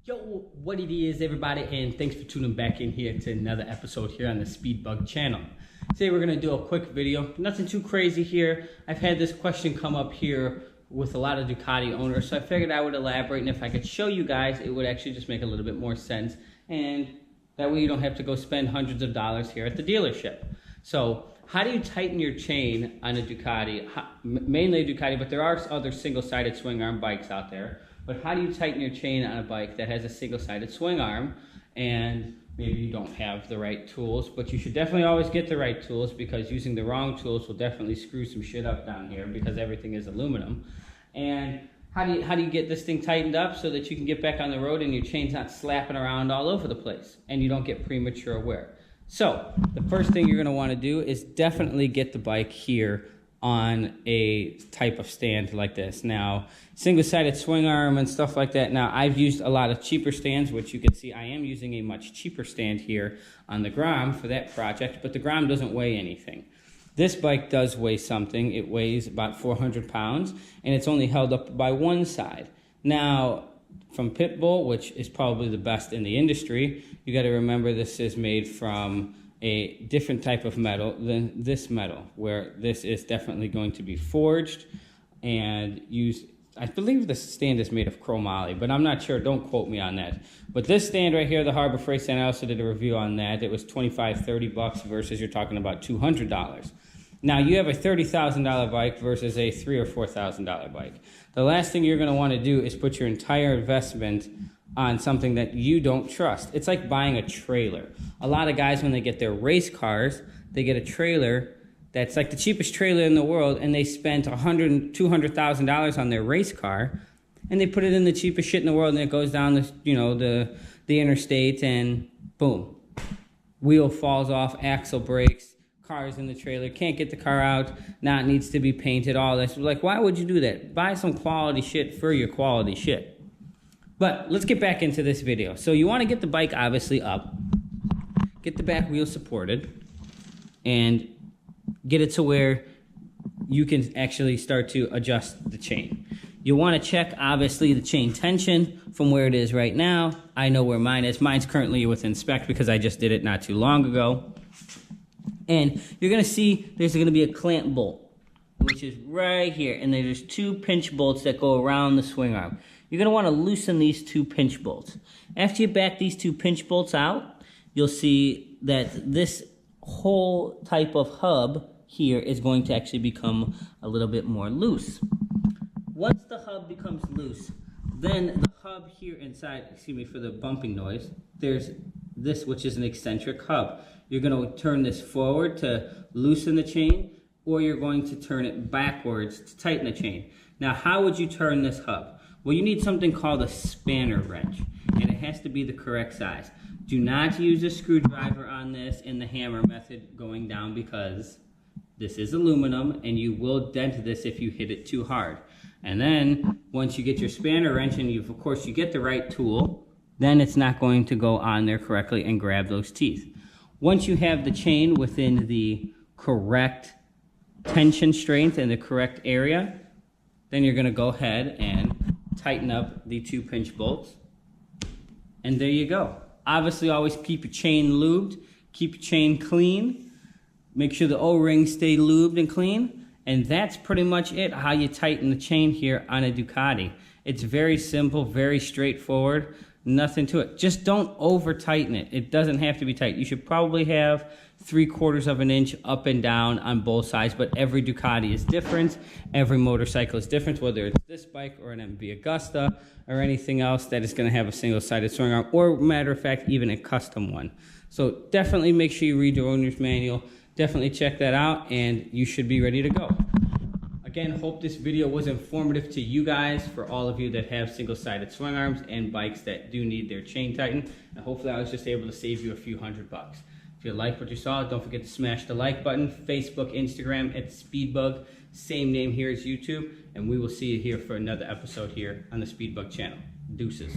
Yo, what it is, everybody, and thanks for tuning back in here to another episode here on the Speedbug channel. Today we're going to do a quick video, nothing too crazy here. I've had this question come up here with a lot of Ducati owners, so I figured I would elaborate, and if I could show you guys, it would actually just make a little bit more sense, and that way you don't have to go spend hundreds of dollars here at the dealership. So, how do you tighten your chain on a Ducati? Mainly a Ducati, but there are other single-sided swing arm bikes out there. But how do you tighten your chain on a bike that has a single-sided swing arm and maybe you don't have the right tools? But you should definitely always get the right tools, because using the wrong tools will definitely screw some shit up down here because everything is aluminum. And how do you get this thing tightened up so that you can get back on the road and your chain's not slapping around all over the place and you don't get premature wear? So the first thing you're going to want to do is definitely get the bike here on a type of stand like this. Now, single-sided swing arm and stuff like that. Now, I've used a lot of cheaper stands, which you can see I am using a much cheaper stand here on the Grom for that project, but the Grom doesn't weigh anything. This bike does weigh something. It weighs about 400 pounds, and it's only held up by one side. Now, from Pitbull, which is probably the best in the industry, you got to remember this is made from a different type of metal than this metal, where this is definitely going to be forged and used. I believe the stand is made of chromoly, but I'm not sure. Don't quote me on that. But this stand right here, the Harbor Freight stand, I also did a review on that. It was $25-30 versus you're talking about $200. Now, you have a $30,000 bike versus a $3,000 or $4,000 bike. The last thing you're going to want to do is put your entire investment on something that you don't trust. It's like buying a trailer. A lot of guys, when they get their race cars, they get a trailer that's like the cheapest trailer in the world, and they spent $100,000 $200,000 on their race car, and they put it in the cheapest shit in the world, and it goes down the interstate, and boom, wheel falls off, axle breaks, car's in the trailer, can't get the car out, now it needs to be painted, all this. Like, why would you do that? Buy some quality shit for your quality shit. But let's get back into this video. So you want to get the bike obviously up, get the back wheel supported, and get it to where you can actually start to adjust the chain. You want to check obviously the chain tension from where it is right now. I know where mine is. Mine's currently within spec because I just did it not too long ago. And you're going to see there's going to be a clamp bolt, which is right here. And there's two pinch bolts that go around the swing arm. You're going to want to loosen these two pinch bolts. After you back these two pinch bolts out, you'll see that this whole type of hub here is going to actually become a little bit more loose. Once the hub becomes loose, then the hub here inside, excuse me for the bumping noise, there's this, which is an eccentric hub. You're going to turn this forward to loosen the chain, or you're going to turn it backwards to tighten the chain. Now, how would you turn this hub? Well, you need something called a spanner wrench, and it has to be the correct size. Do not use a screwdriver on this in the hammer method going down, because this is aluminum and you will dent this if you hit it too hard. And then once you get your spanner wrench and you get the right tool, then it's not going to go on there correctly and grab those teeth. Once you have the chain within the correct tension strength and the correct area, then you're going to go ahead and tighten up the two pinch bolts, and there you go. Obviously, always keep your chain lubed, keep your chain clean, make sure the O-rings stay lubed and clean, and that's pretty much it, how you tighten the chain here on a Ducati. It's very simple, very straightforward, nothing to it. Just don't over tighten it. It doesn't have to be tight. You should probably have 3/4 of an inch up and down on both sides, but every Ducati is different. Every motorcycle is different, whether it's this bike or an MV Agusta or anything else that is going to have a single-sided swing arm, or matter of fact, even a custom one. So definitely make sure you read your owner's manual. Definitely check that out, and you should be ready to go. Again, hope this video was informative to you guys, for all of you that have single-sided swing arms and bikes that do need their chain tightened. And hopefully I was just able to save you a few $100. If you liked what you saw, don't forget to smash the like button. Facebook, Instagram, at Speedbug. Same name here as YouTube. And we will see you here for another episode here on the Speedbug channel. Deuces.